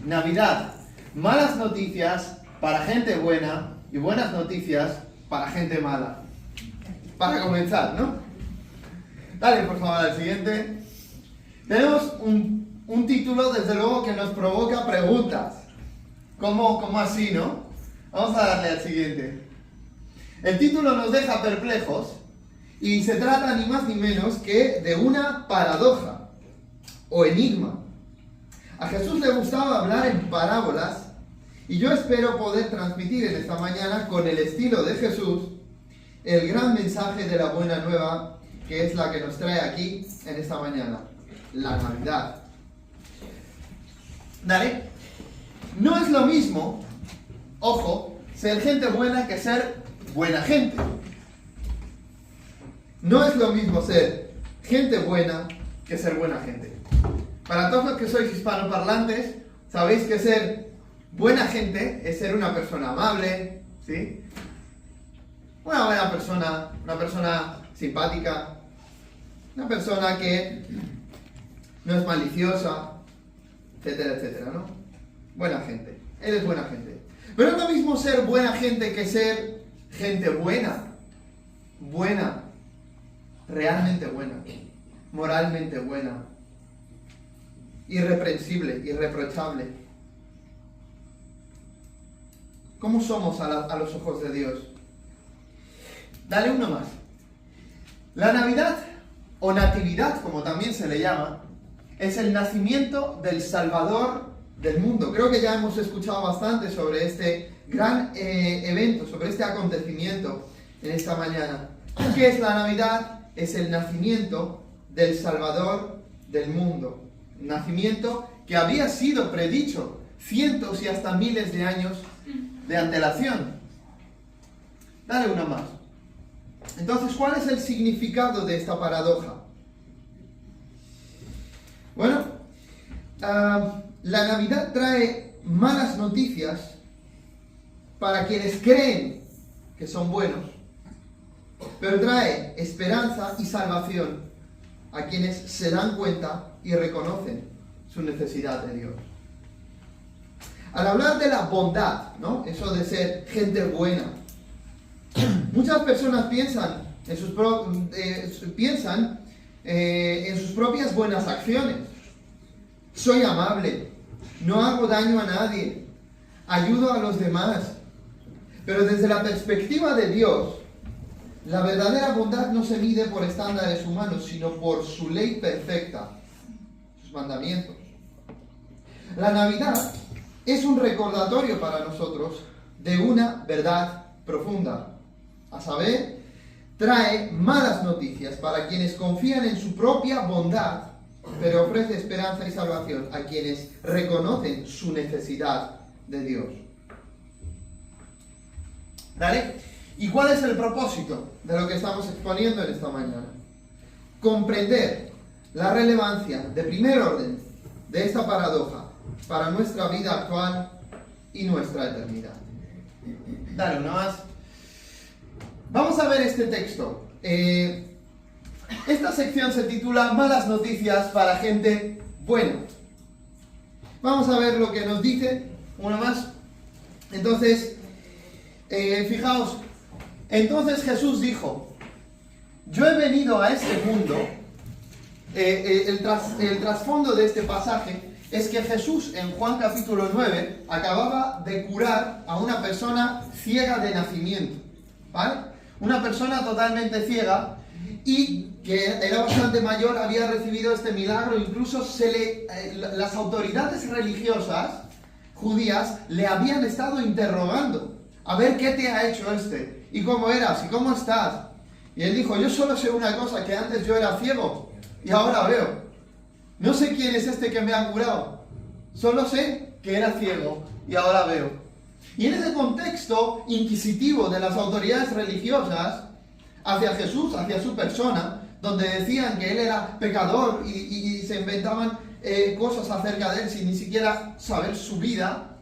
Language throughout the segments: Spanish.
Navidad, malas noticias para gente buena y buenas noticias para gente mala. Para comenzar, ¿no? Dale, por favor, al siguiente. Tenemos un título, desde luego, que nos provoca preguntas. ¿Cómo así, no? Vamos a darle al siguiente. El título nos deja perplejos y se trata ni más ni menos que de una paradoja o enigma. A Jesús le gustaba hablar en parábolas y yo espero poder transmitir en esta mañana, con el estilo de Jesús, el gran mensaje de la buena nueva, que es la que nos trae aquí en esta mañana, la Navidad. Dale. No es lo mismo, ojo, ser gente buena que ser buena gente. No es lo mismo ser gente buena que ser buena gente. Para todos los que sois hispanoparlantes, sabéis que ser buena gente es ser una persona amable, ¿sí? Una buena persona, una persona simpática, una persona que no es maliciosa, etcétera, etcétera, ¿no? Buena gente, eres buena gente. Pero es lo mismo ser buena gente que ser gente buena, realmente buena, moralmente buena, irreprensible, irreprochable. ¿Cómo somos a los ojos de Dios? Dale uno más. La Navidad, o Natividad, como también se le llama, es el nacimiento del Salvador del mundo. Creo que ya hemos escuchado bastante sobre este gran evento, sobre este acontecimiento en esta mañana. ¿Qué es la Navidad? Es el nacimiento del Salvador del mundo. Un nacimiento que había sido predicho cientos y hasta miles de años de antelación. Dale una más. Entonces, ¿cuál es el significado de esta paradoja? Bueno, la Navidad trae malas noticias para quienes creen que son buenos, pero trae esperanza y salvación a quienes se dan cuenta y reconocen su necesidad de Dios. Al hablar de la bondad, ¿no? Eso de ser gente buena, muchas personas piensan en sus propias buenas acciones. Soy amable, no hago daño a nadie, ayudo a los demás. Pero desde la perspectiva de Dios, la verdadera bondad no se mide por estándares humanos, sino por su ley perfecta, sus mandamientos. La Navidad es un recordatorio para nosotros de una verdad profunda. A saber, trae malas noticias para quienes confían en su propia bondad, pero ofrece esperanza y salvación a quienes reconocen su necesidad de Dios. ¿Vale? ¿Y cuál es el propósito de lo que estamos exponiendo en esta mañana? Comprender la relevancia de primer orden de esta paradoja para nuestra vida actual y nuestra eternidad. Dale una más. Vamos a ver este texto. Esta sección se titula Malas noticias para gente buena. Vamos a ver lo que nos dice. Una más. Entonces, fijaos. Entonces Jesús dijo: yo he venido a este mundo. El trasfondo de este pasaje es que Jesús en Juan capítulo 9 acababa de curar a una persona ciega de nacimiento, ¿vale? Una persona totalmente ciega y que era bastante mayor, había recibido este milagro. Incluso las autoridades religiosas judías le habían estado interrogando a ver qué te ha hecho este, y cómo eras, y cómo estás. Y él dijo: yo solo sé una cosa, que antes yo era ciego y ahora veo. No sé quién es este que me ha curado, solo sé que era ciego y ahora veo. Y en ese contexto inquisitivo de las autoridades religiosas hacia Jesús, hacia su persona, donde decían que él era pecador y se inventaban cosas acerca de él sin ni siquiera saber su vida,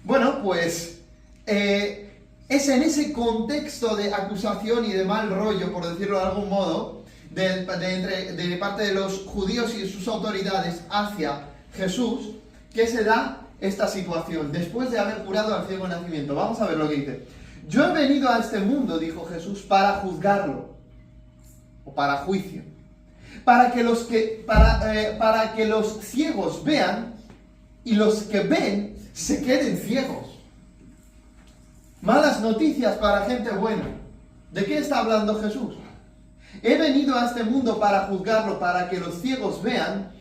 bueno, pues es en ese contexto de acusación y de mal rollo, por decirlo de algún modo, de parte de los judíos y sus autoridades hacia Jesús, que se da esta situación después de haber curado al ciego de nacimiento. Vamos a ver lo que dice. Yo he venido a este mundo, dijo Jesús, para juzgarlo, o para juicio, para que los ciegos vean y los que ven se queden ciegos. Malas noticias para gente buena. ¿De qué está hablando Jesús? He venido a este mundo para juzgarlo, para que los ciegos vean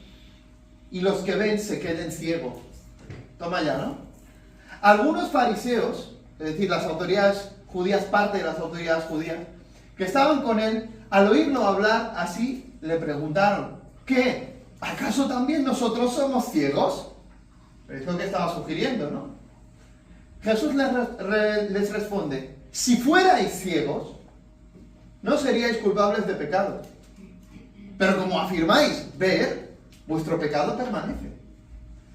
y los que ven se queden ciegos. Toma ya, ¿no? Algunos fariseos, es decir, las autoridades judías, parte de las autoridades judías, que estaban con él, al oírlo hablar así, le preguntaron, ¿qué? ¿Acaso también nosotros somos ciegos? Es lo que estaba sugiriendo, ¿no? Jesús les responde, si fuerais ciegos, no seríais culpables de pecado. Pero como afirmáis ver, vuestro pecado permanece.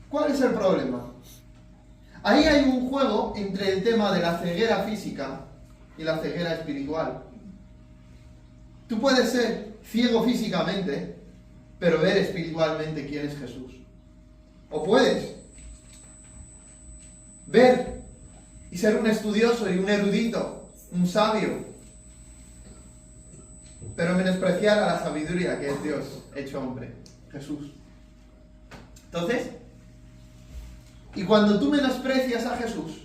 ¿Cuál es el problema? Ahí hay un juego entre el tema de la ceguera física y la ceguera espiritual. Tú puedes ser ciego físicamente, pero ver espiritualmente quién es Jesús. O puedes ver y ser un estudioso y un erudito, un sabio, pero menospreciar a la sabiduría que es Dios hecho hombre, Jesús. Entonces, y cuando tú menosprecias a Jesús,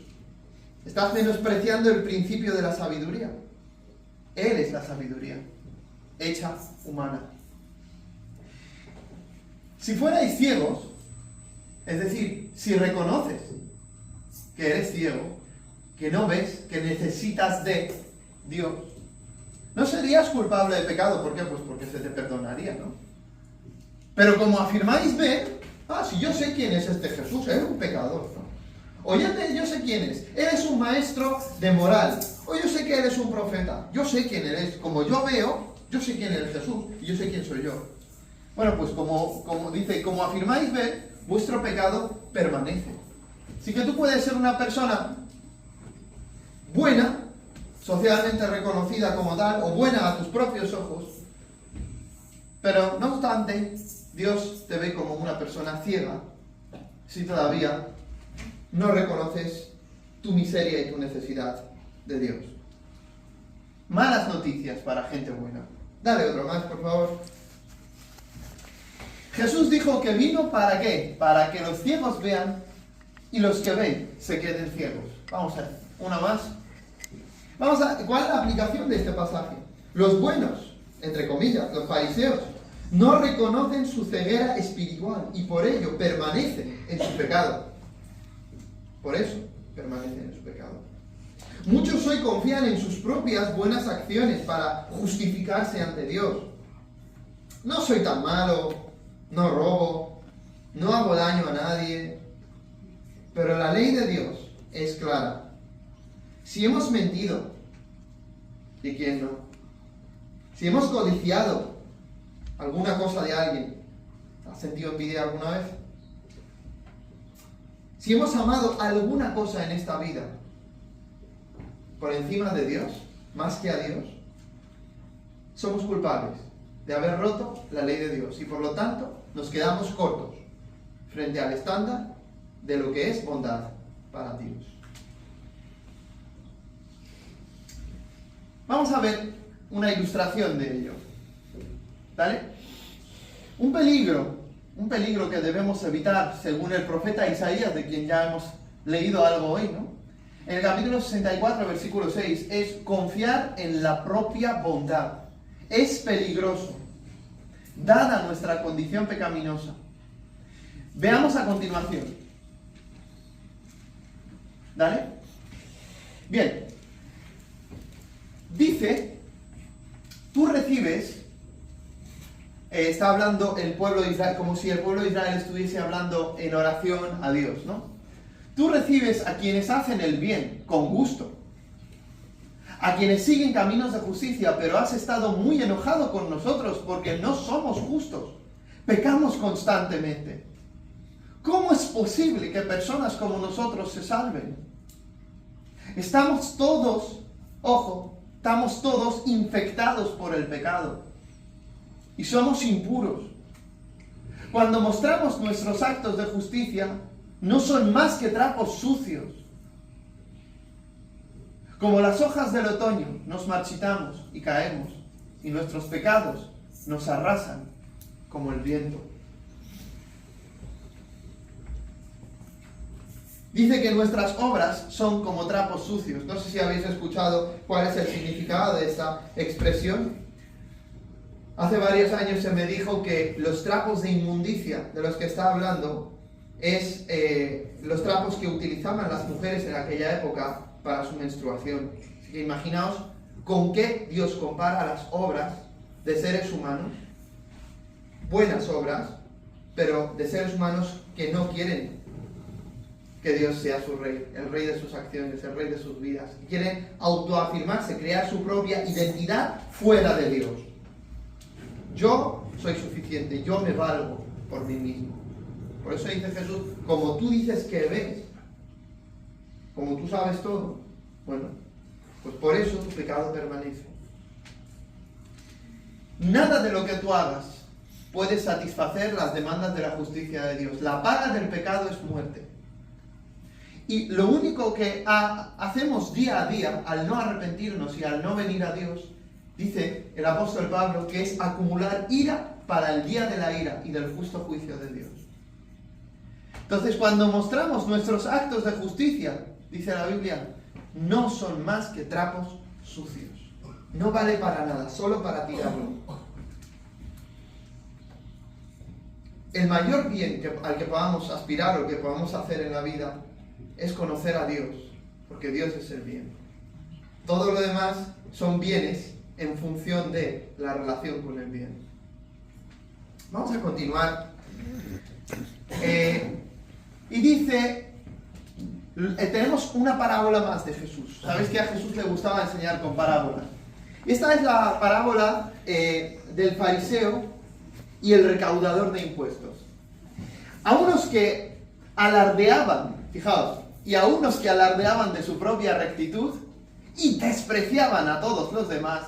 estás menospreciando el principio de la sabiduría. Él es la sabiduría, hecha humana. Si fuerais ciegos, es decir, si reconoces que eres ciego, que no ves, que necesitas de Dios, no serías culpable de pecado. ¿Por qué? Pues porque se te perdonaría, ¿no? Pero como afirmáis ver, si yo sé quién es este Jesús, es un pecador, ¿no? O yo sé quién es, eres un maestro de moral, o yo sé que eres un profeta, yo sé quién eres, como yo veo, yo sé quién es Jesús, y yo sé quién soy yo. Bueno, pues como dice, como afirmáis ver, vuestro pecado permanece. Así que tú puedes ser una persona buena, socialmente reconocida como tal, o buena a tus propios ojos, pero no obstante, Dios te ve como una persona ciega si todavía no reconoces tu miseria y tu necesidad de Dios. Malas noticias para gente buena. Dale otro más, por favor. Jesús dijo que vino ¿para qué? Para que los ciegos vean y los que ven se queden ciegos. Vamos a ver, una más. ¿Cuál es la aplicación de este pasaje? Los buenos, entre comillas, los fariseos, no reconocen su ceguera espiritual y por ello permanecen en su pecado. Por eso permanecen en su pecado. Muchos hoy confían en sus propias buenas acciones para justificarse ante Dios. No soy tan malo, no robo, no hago daño a nadie. Pero la ley de Dios es clara. Si hemos mentido, ¿y quién no? Si hemos codiciado alguna cosa de alguien, ¿has sentido envidia alguna vez? Si hemos amado alguna cosa en esta vida por encima de Dios, más que a Dios, somos culpables de haber roto la ley de Dios y por lo tanto nos quedamos cortos frente al estándar de lo que es bondad para Dios. Vamos a ver una ilustración de ello. ¿Vale? Un peligro que debemos evitar, según el profeta Isaías, de quien ya hemos leído algo hoy, ¿no? En el capítulo 64, versículo 6, es confiar en la propia bondad. Es peligroso, dada nuestra condición pecaminosa. Veamos a continuación. ¿Vale? Bien. Dice, tú recibes, está hablando el pueblo de Israel, como si el pueblo de Israel estuviese hablando en oración a Dios, ¿no? Tú recibes a quienes hacen el bien con gusto, a quienes siguen caminos de justicia, pero has estado muy enojado con nosotros porque no somos justos, pecamos constantemente. ¿Cómo es posible que personas como nosotros se salven? Estamos todos infectados por el pecado y somos impuros. Cuando mostramos nuestros actos de justicia, no son más que trapos sucios. Como las hojas del otoño, nos marchitamos y caemos, y nuestros pecados nos arrasan como el viento. Dice que nuestras obras son como trapos sucios. No sé si habéis escuchado cuál es el significado de esta expresión. Hace varios años se me dijo que los trapos de inmundicia de los que está hablando es los trapos que utilizaban las mujeres en aquella época para su menstruación. Así que imaginaos con qué Dios compara las obras de seres humanos, buenas obras, pero de seres humanos que no quieren que Dios sea su rey, el rey de sus acciones, el rey de sus vidas. Quieren autoafirmarse, crear su propia identidad fuera de Dios. Yo soy suficiente, yo me valgo por mí mismo. Por eso dice Jesús, como tú dices que ves, como tú sabes todo, bueno, pues por eso tu pecado permanece. Nada de lo que tú hagas puede satisfacer las demandas de la justicia de Dios. La paga del pecado es muerte. Y lo único que hacemos día a día, al no arrepentirnos y al no venir a Dios, dice el apóstol Pablo, que es acumular ira para el día de la ira y del justo juicio de Dios. Entonces, cuando mostramos nuestros actos de justicia, dice la Biblia, no son más que trapos sucios. No vale para nada, solo para tirarlo. El mayor bien al que podamos aspirar o que podamos hacer en la vida es conocer a Dios, porque Dios es el bien. Todo lo demás son bienes en función de la relación con el bien. Vamos a continuar. Y dice, tenemos una parábola más de Jesús. Sabéis que a Jesús le gustaba enseñar con parábolas. Y esta es la parábola del fariseo y el recaudador de impuestos. A unos que alardeaban, fijaos, y a unos que alardeaban de su propia rectitud y despreciaban a todos los demás,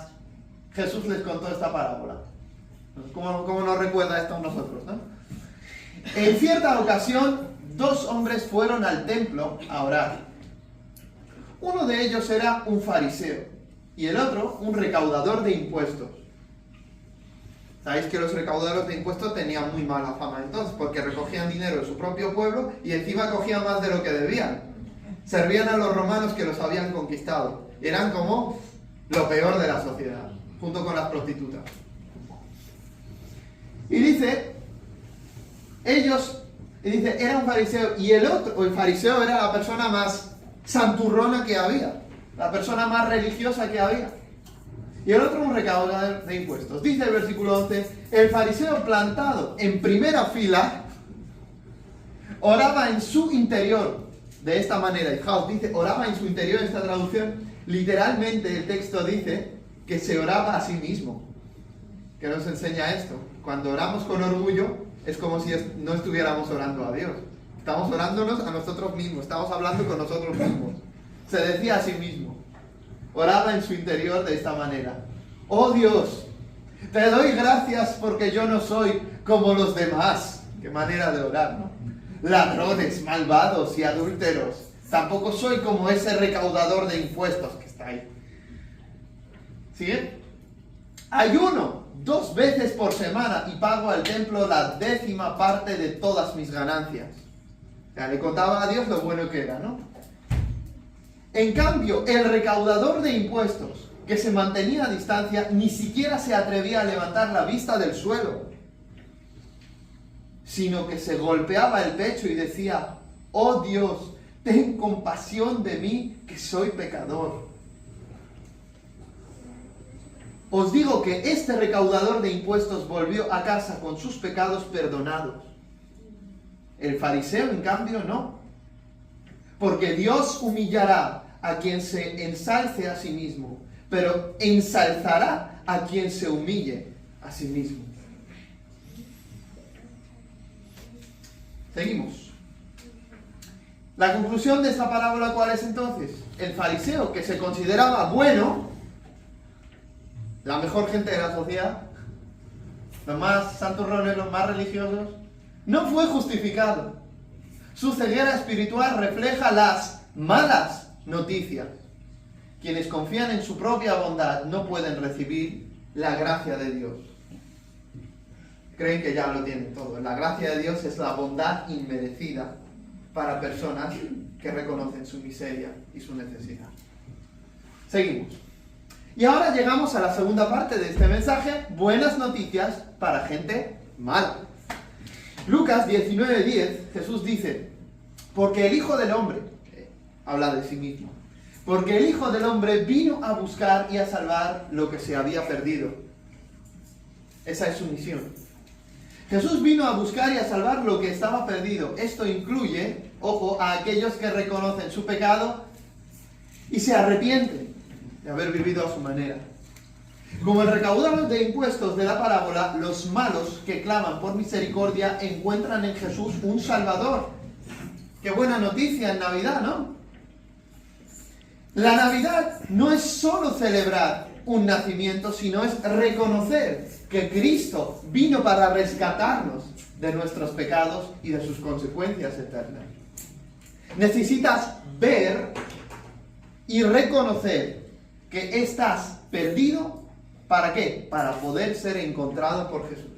Jesús les contó esta parábola. ¿Cómo nos recuerda esto a nosotros, no? En cierta ocasión, dos hombres fueron al templo a orar. Uno de ellos era un fariseo y el otro un recaudador de impuestos. Sabéis que los recaudadores de impuestos tenían muy mala fama entonces, porque recogían dinero de su propio pueblo y encima cogían más de lo que debían. Servían a los romanos que los habían conquistado. Eran como lo peor de la sociedad, junto con las prostitutas. Y dice, era un fariseo y el fariseo era la persona más santurrona que había, la persona más religiosa que había. Y el otro un recaudador de impuestos. Dice el versículo 11, el fariseo plantado en primera fila oraba en su interior de esta manera. Y fijaos, dice oraba en su interior, esta traducción, literalmente el texto dice que se oraba a sí mismo. ¿Qué nos enseña esto? Cuando oramos con orgullo es como si no estuviéramos orando a Dios. Estamos orándonos a nosotros mismos, estamos hablando con nosotros mismos. Se decía a sí mismo. Oraba en su interior de esta manera. Oh Dios, te doy gracias porque yo no soy como los demás. Qué manera de orar, ¿no? Ladrones, malvados y adúlteros. Tampoco soy como ese recaudador de impuestos que está ahí. ¿Sigue? Ayuno 2 veces por semana y pago al templo la 10ª parte de todas mis ganancias. O sea, le contaba a Dios lo bueno que era, ¿no? En cambio, el recaudador de impuestos, que se mantenía a distancia, ni siquiera se atrevía a levantar la vista del suelo, sino que se golpeaba el pecho y decía, oh Dios, ten compasión de mí, que soy pecador. Os digo que este recaudador de impuestos volvió a casa con sus pecados perdonados. El fariseo, en cambio, no. Porque Dios humillará a quien se ensalce a sí mismo, pero ensalzará a quien se humille a sí mismo. Seguimos. La conclusión de esta parábola, ¿cuál es entonces? El fariseo, que se consideraba bueno, la mejor gente de la sociedad, los más santurrones, los más religiosos, no fue justificado. Su ceguera espiritual refleja las malas noticias. Quienes confían en su propia bondad no pueden recibir la gracia de Dios. Creen que ya lo tienen todo. La gracia de Dios es la bondad inmerecida para personas que reconocen su miseria y su necesidad. Seguimos. Y ahora llegamos a la segunda parte de este mensaje, buenas noticias para gente mala. Lucas 19:10, Jesús dice, porque el Hijo del Hombre, habla de sí mismo, porque el Hijo del Hombre vino a buscar y a salvar lo que se había perdido. Esa es su misión. Jesús vino a buscar y a salvar lo que estaba perdido. Esto incluye, ojo, a aquellos que reconocen su pecado y se arrepienten de haber vivido a su manera. Como el recaudador de impuestos de la parábola, los malos que claman por misericordia encuentran en Jesús un Salvador. Qué buena noticia en Navidad, ¿no? La Navidad no es solo celebrar un nacimiento, sino es reconocer que Cristo vino para rescatarnos de nuestros pecados y de sus consecuencias eternas. Necesitas ver y reconocer que estás perdido. ¿Para qué? Para poder ser encontrado por Jesús.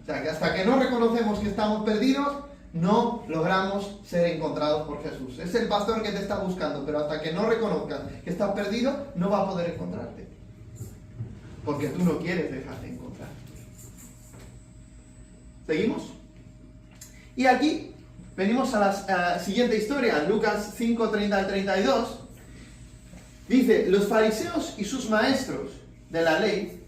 O sea, que hasta que no reconocemos que estamos perdidos, no logramos ser encontrados por Jesús. Es el pastor que te está buscando, pero hasta que no reconozcas que estás perdido, no va a poder encontrarte. Porque tú no quieres dejarte encontrar. ¿Seguimos? Y aquí venimos a la siguiente historia, Lucas 5:30 al 32. Dice, los fariseos y sus maestros de la ley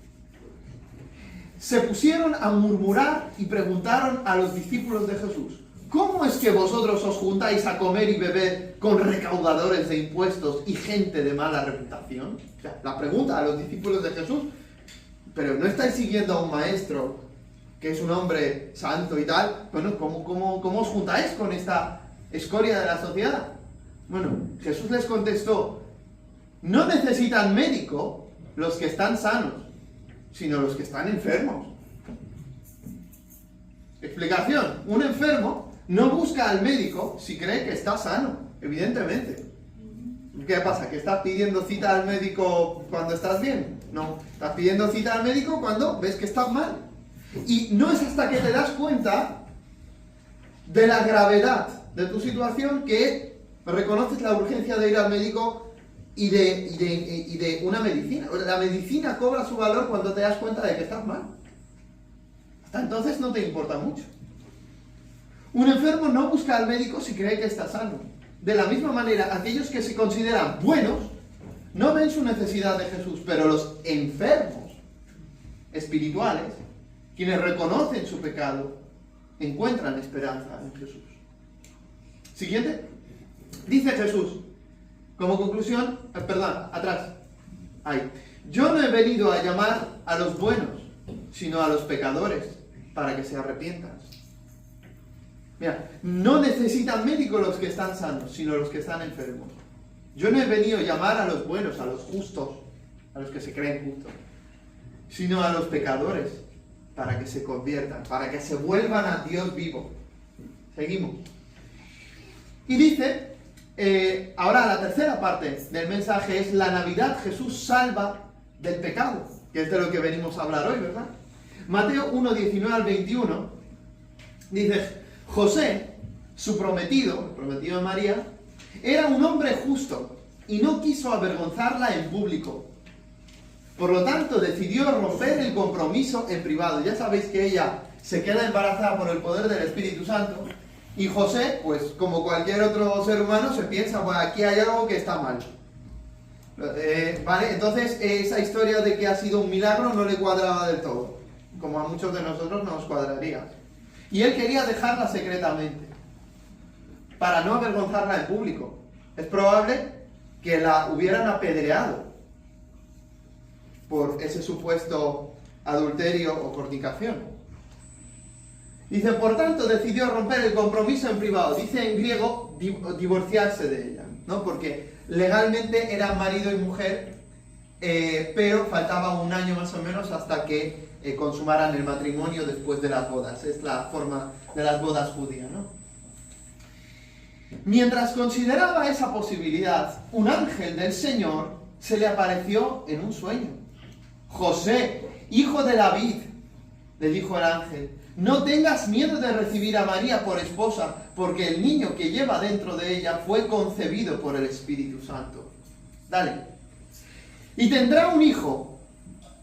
se pusieron a murmurar y preguntaron a los discípulos de Jesús, ¿cómo es que vosotros os juntáis a comer y beber con recaudadores de impuestos y gente de mala reputación? O sea, la pregunta a los discípulos de Jesús, pero ¿no estáis siguiendo a un maestro que es un hombre santo y tal? Bueno, ¿cómo os juntáis con esta escoria de la sociedad? Bueno, Jesús les contestó, no necesitan médico los que están sanos, sino los que están enfermos. Explicación, un enfermo no busca al médico si cree que está sano, evidentemente. ¿Qué pasa? ¿Que estás pidiendo cita al médico cuando estás bien? No, estás pidiendo cita al médico cuando ves que estás mal. Y no es hasta que te das cuenta de la gravedad de tu situación que reconoces la urgencia de ir al médico y de una medicina. La medicina cobra su valor cuando te das cuenta de que estás mal. Hasta entonces no te importa mucho. Un enfermo no busca al médico si cree que está sano. De la misma manera, aquellos que se consideran buenos no ven su necesidad de Jesús, pero los enfermos espirituales, quienes reconocen su pecado, encuentran esperanza en Jesús. Siguiente. Dice Jesús, como conclusión, atrás. Ahí. Yo no he venido a llamar a los buenos, sino a los pecadores, para que se arrepientan. Mira, no necesitan médicos los que están sanos, sino los que están enfermos. Yo no he venido a llamar a los buenos, a los justos, a los que se creen justos, sino a los pecadores, para que se conviertan, para que se vuelvan a Dios vivo. Seguimos. Y dice, ahora la tercera parte del mensaje es la Navidad. Jesús salva del pecado, que es de lo que venimos a hablar hoy, ¿verdad? Mateo 1:19 al 21 dice, José, su prometido, el prometido de María, era un hombre justo y no quiso avergonzarla en público. Por lo tanto, decidió romper el compromiso en privado. Ya sabéis que ella se queda embarazada por el poder del Espíritu Santo y José, pues como cualquier otro ser humano, se piensa, pues aquí hay algo que está mal. ¿Vale? Entonces, esa historia de que ha sido un milagro no le cuadraba del todo, como a muchos de nosotros nos cuadraría. Y él quería dejarla secretamente, para no avergonzarla en público. Es probable que la hubieran apedreado por ese supuesto adulterio o fornicación. Dice, por tanto, decidió romper el compromiso en privado. Dice en griego, divorciarse de ella, ¿no? Porque legalmente eran marido y mujer, pero faltaba un año más o menos hasta que consumaran el matrimonio después de las bodas. Es la forma de las bodas judías, ¿no? Mientras consideraba esa posibilidad, un ángel del Señor se le apareció en un sueño. José, hijo de David, le dijo el ángel, no tengas miedo de recibir a María por esposa, porque el niño que lleva dentro de ella fue concebido por el Espíritu Santo. Dale. Y tendrá un hijo,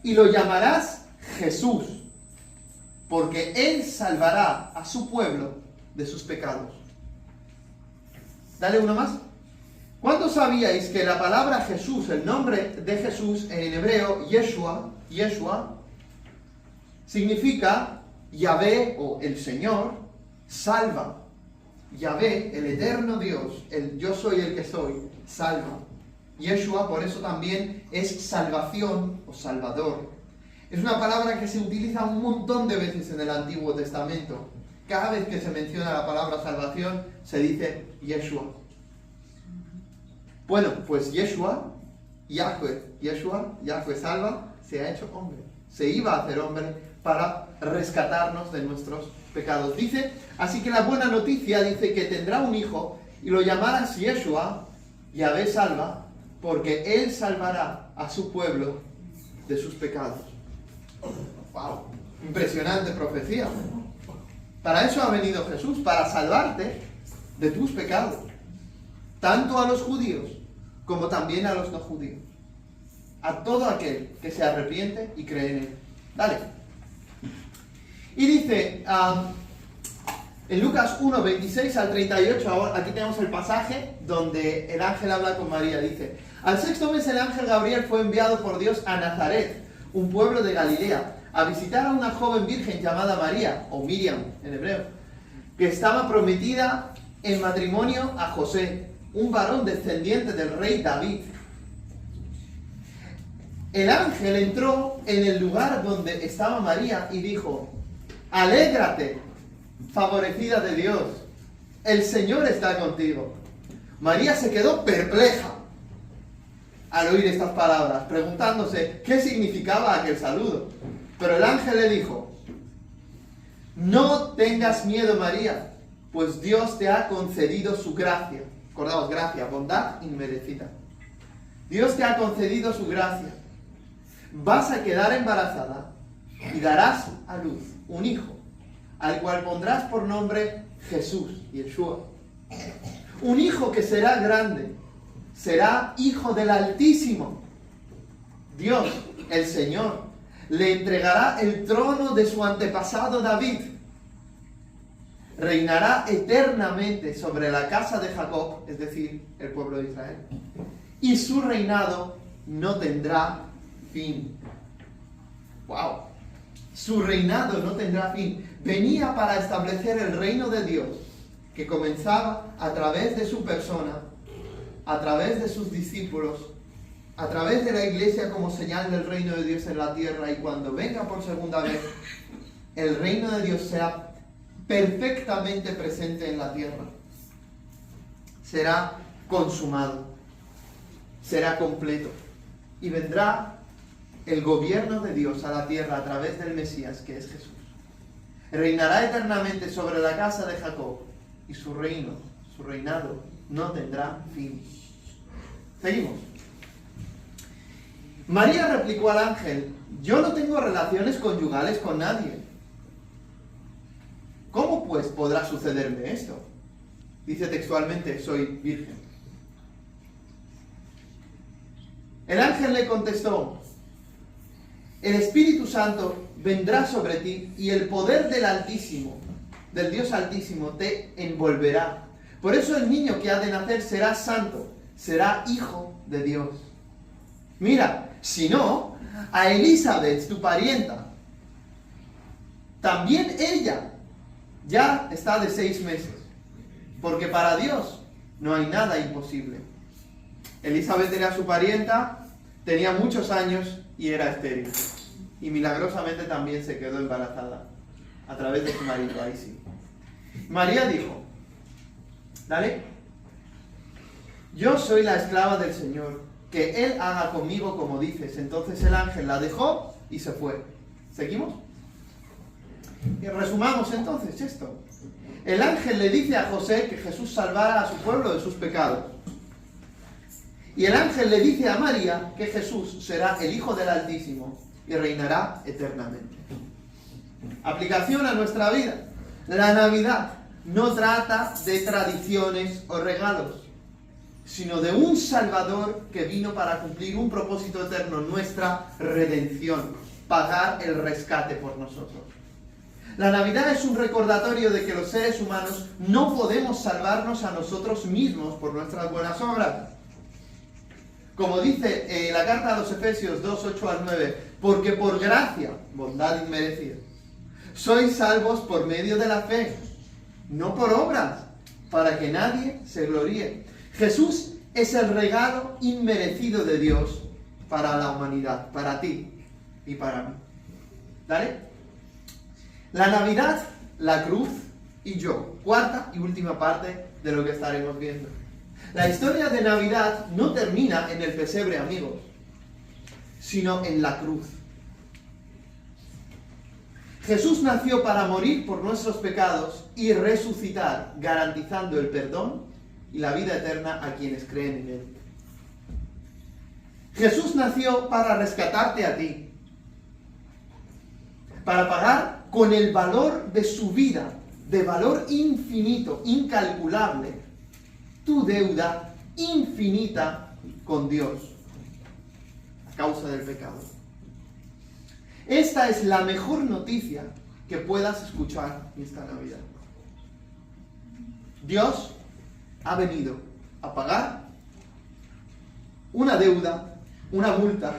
y lo llamarás Jesús, porque él salvará a su pueblo de sus pecados. Dale uno más. ¿Cuántos sabíais que la palabra Jesús, el nombre de Jesús en hebreo, Yeshua, significa Yahvé o el Señor, salva? Yahvé, el eterno Dios, el yo soy el que soy, salva. Yeshua, por eso también es salvación o salvador. Es una palabra que se utiliza un montón de veces en el Antiguo Testamento. Cada vez que se menciona la palabra salvación, se dice Yeshua. Bueno, pues Yeshua, Yahweh salva, se ha hecho hombre. Se iba a hacer hombre para rescatarnos de nuestros pecados. Dice, así que la buena noticia dice que tendrá un hijo y lo llamarás Yeshua, Yahvé salva, porque él salvará a su pueblo de sus pecados. ¡Wow! Impresionante profecía. Para eso ha venido Jesús, para salvarte de tus pecados, tanto a los judíos como también a los no judíos, a todo aquel que se arrepiente y cree en él. Dale. Y dice, en Lucas 1, 26 al 38, ahora, aquí tenemos el pasaje donde el ángel habla con María. Dice, al sexto mes el ángel Gabriel fue enviado por Dios a Nazaret, un pueblo de Galilea, a visitar a una joven virgen llamada María, o Miriam en hebreo, que estaba prometida en matrimonio a José, un varón descendiente del rey David. El ángel entró en el lugar donde estaba María y dijo, alégrate, favorecida de Dios, el Señor está contigo. María se quedó perpleja al oír estas palabras, preguntándose qué significaba aquel saludo. Pero el ángel le dijo, no tengas miedo, María, pues Dios te ha concedido su gracia. Acordaos, gracia, bondad inmerecida. Dios te ha concedido su gracia. Vas a quedar embarazada y darás a luz un hijo, al cual pondrás por nombre Jesús, Yeshua. Un hijo que será grande, será hijo del Altísimo. Dios, el Señor, le entregará el trono de su antepasado David. Reinará eternamente sobre la casa de Jacob, es decir, el pueblo de Israel. Y su reinado no tendrá fin. ¡Wow! Su reinado no tendrá fin. Venía para establecer el reino de Dios, que comenzaba a través de su persona, a través de sus discípulos, a través de la iglesia como señal del reino de Dios en la tierra, y cuando venga por segunda vez, el reino de Dios será perfectamente presente en la tierra. Será consumado, será completo, y vendrá el gobierno de Dios a la tierra a través del Mesías, que es Jesús. Reinará eternamente sobre la casa de Jacob, y su reino, su reinado, no tendrá fin. Seguimos. María replicó al ángel, yo no tengo relaciones conyugales con nadie. ¿Cómo pues podrá sucederme esto? Dice textualmente, soy virgen. El ángel le contestó, el Espíritu Santo vendrá sobre ti y el poder del Altísimo, del Dios Altísimo, te envolverá. Por eso el niño que ha de nacer será santo, será hijo de Dios. Mira, si no, a Elizabeth, tu parienta, también ella ya está de 6 meses, porque para Dios no hay nada imposible. Elizabeth era su parienta, tenía muchos años y era estéril. Y milagrosamente también se quedó embarazada a través de su marido, ahí sí. María dijo, dale, yo soy la esclava del Señor, que Él haga conmigo como dices. Entonces el ángel la dejó y se fue. ¿Seguimos? Y resumamos entonces esto. el ángel le dice a José que Jesús salvará a su pueblo de sus pecados. Y el ángel le dice a María que Jesús será el Hijo del Altísimo y reinará eternamente. Aplicación a nuestra vida. La Navidad no trata de tradiciones o regalos, sino de un Salvador que vino para cumplir un propósito eterno, nuestra redención, pagar el rescate por nosotros. La Navidad es un recordatorio de que los seres humanos no podemos salvarnos a nosotros mismos por nuestras buenas obras. Como dice la carta a los Efesios 2, 8 al 9, porque por gracia, bondad inmerecida, sois salvos por medio de la fe, no por obras, para que nadie se gloríe. Jesús es el regalo inmerecido de Dios para la humanidad, para ti y para mí. ¿Dale? La Navidad, la cruz y yo. Cuarta y última parte de lo que estaremos viendo. La historia de Navidad no termina en el pesebre, amigos, sino en la cruz. Jesús nació para morir por nuestros pecados y resucitar, garantizando el perdón y la vida eterna a quienes creen en Él. Jesús nació para rescatarte a ti, para pagar con el valor de su vida, de valor infinito, incalculable, tu deuda infinita con Dios, a causa del pecado. Esta es la mejor noticia que puedas escuchar esta Navidad. Dios ha venido a pagar una deuda, una multa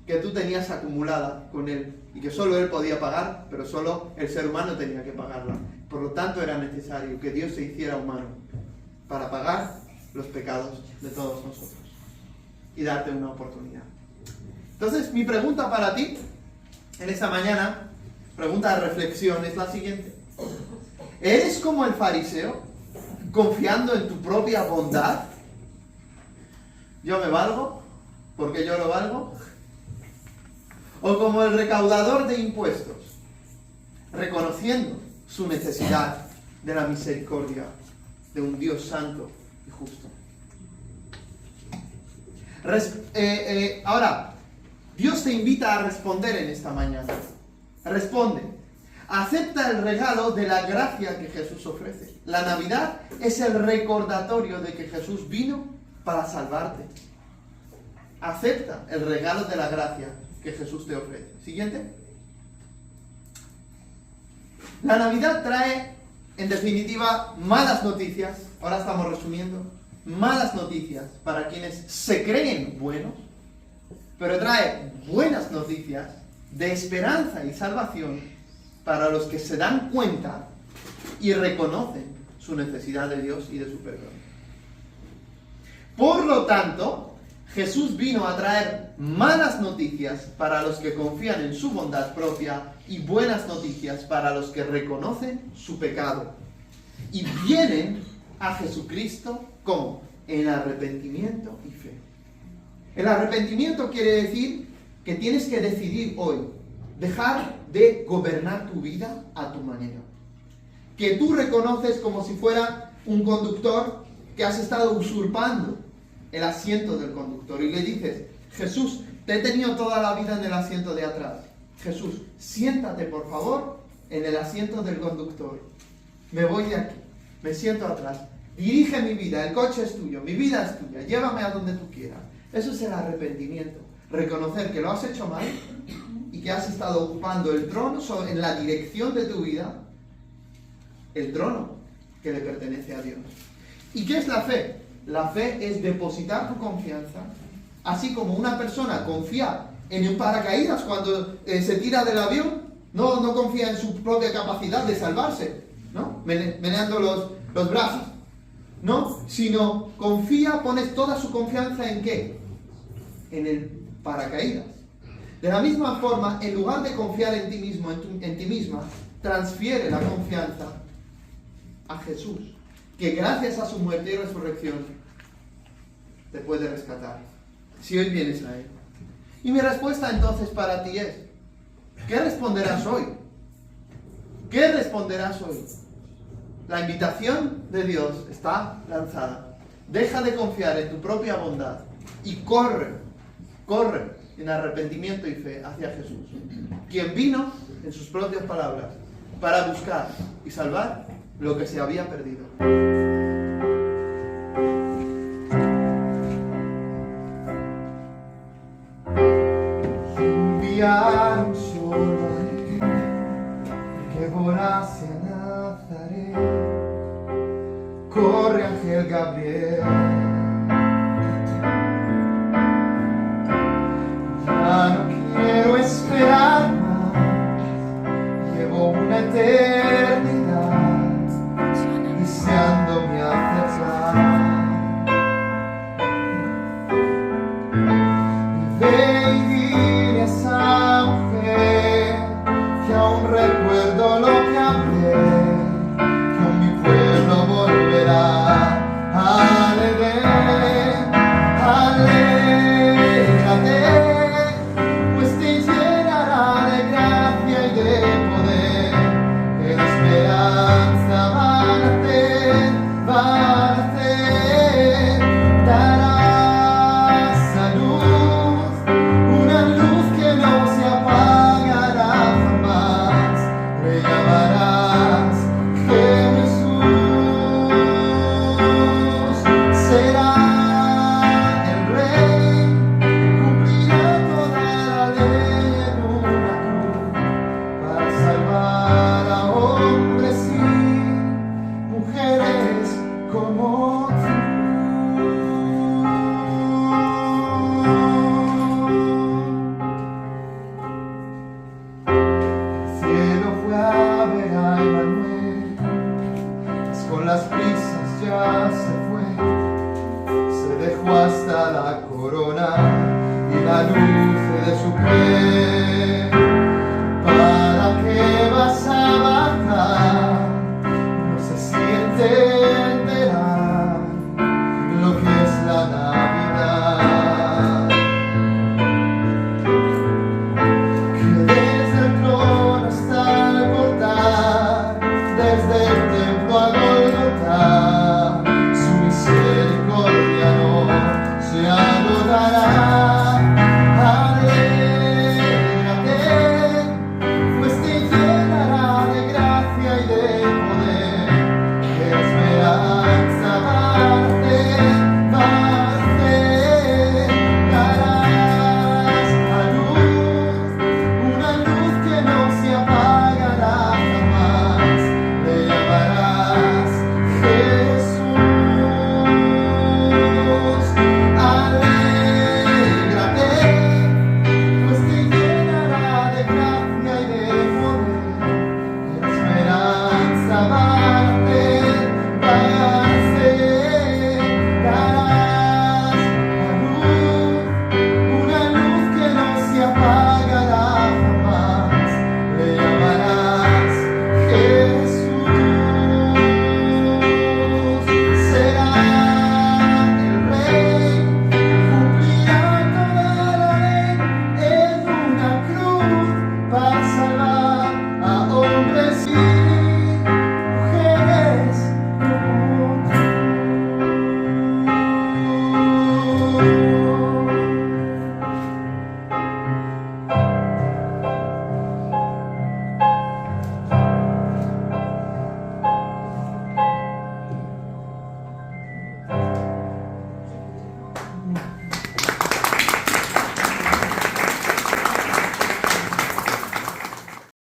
que tú tenías acumulada con Él y que solo Él podía pagar, pero solo el ser humano tenía que pagarla. Por lo tanto, era necesario que Dios se hiciera humano para pagar los pecados de todos nosotros y darte una oportunidad. Entonces, mi pregunta para ti en esta mañana, pregunta de reflexión, es la siguiente. ¿Eres como el fariseo, confiando en tu propia bondad? ¿Yo me valgo porque yo lo valgo? ¿O como el recaudador de impuestos, reconociendo su necesidad de la misericordia de un Dios santo y justo? Ahora, Dios te invita a responder en esta mañana. Responde. Acepta el regalo de la gracia que Jesús ofrece. La Navidad es el recordatorio de que Jesús vino para salvarte. Acepta el regalo de la gracia que Jesús te ofrece. Siguiente. La Navidad trae, en definitiva, malas noticias. Ahora estamos resumiendo. Malas noticias para quienes se creen buenos, pero trae buenas noticias de esperanza y salvación para los que se dan cuenta y reconocen su necesidad de Dios y de su perdón. Por lo tanto, Jesús vino a traer malas noticias para los que confían en su bondad propia y buenas noticias para los que reconocen su pecado y vienen a Jesucristo como en arrepentimiento y fe. El arrepentimiento quiere decir que tienes que decidir hoy dejar de gobernar tu vida a tu manera. Que tú reconoces como si fuera un conductor que has estado usurpando el asiento del conductor y le dices: Jesús, te he tenido toda la vida en el asiento de atrás. Jesús, siéntate por favor en el asiento del conductor. Me voy de aquí, me siento atrás. Dirige mi vida, el coche es tuyo, mi vida es tuya, llévame a donde tú quieras. Eso es el arrepentimiento. Reconocer que lo has hecho mal y que has estado ocupando el trono en la dirección de tu vida, el trono que le pertenece a Dios. ¿Y qué es la fe? La fe es depositar tu confianza, así como una persona confía en un paracaídas cuando se tira del avión, no confía en su propia capacidad de salvarse, ¿no? Meneando los brazos, ¿no? Sino confía, pones toda su confianza ¿en qué? En el paracaídas. De la misma forma, en lugar de confiar en ti mismo, en ti misma, transfiere la confianza a Jesús, que gracias a su muerte y resurrección te puede rescatar, si hoy vienes a Él. Y mi respuesta entonces para ti es: ¿qué responderás hoy? ¿Qué responderás hoy? La invitación de Dios está lanzada. Deja de confiar en tu propia bondad y corre en arrepentimiento y fe hacia Jesús, quien vino, en sus propias palabras, para buscar y salvar lo que se había perdido. Enviaron solo a él que volase a Nazaret. Corre, ángel Gabriel. Ya no quiero esperar más. Llevo una eternidad deseando me acercar. Ve y dile a esa mujer que aún recuerdo lo que hablé, que aún mi pueblo volverá al Edén. Alégrate, pues te llenará de gracia y de poder. En esperanza van a nacer, darás a luz, una luz que no se apagará jamás. Le llamarás Jesús, será el Rey, cumplirá toda la ley en una cruz, para salvar a hombres y mujeres como tú. El cielo fue a ver a Emmanuel, pues con las prisas ya se fue. Se dejó hasta la corona y la luz de su piel.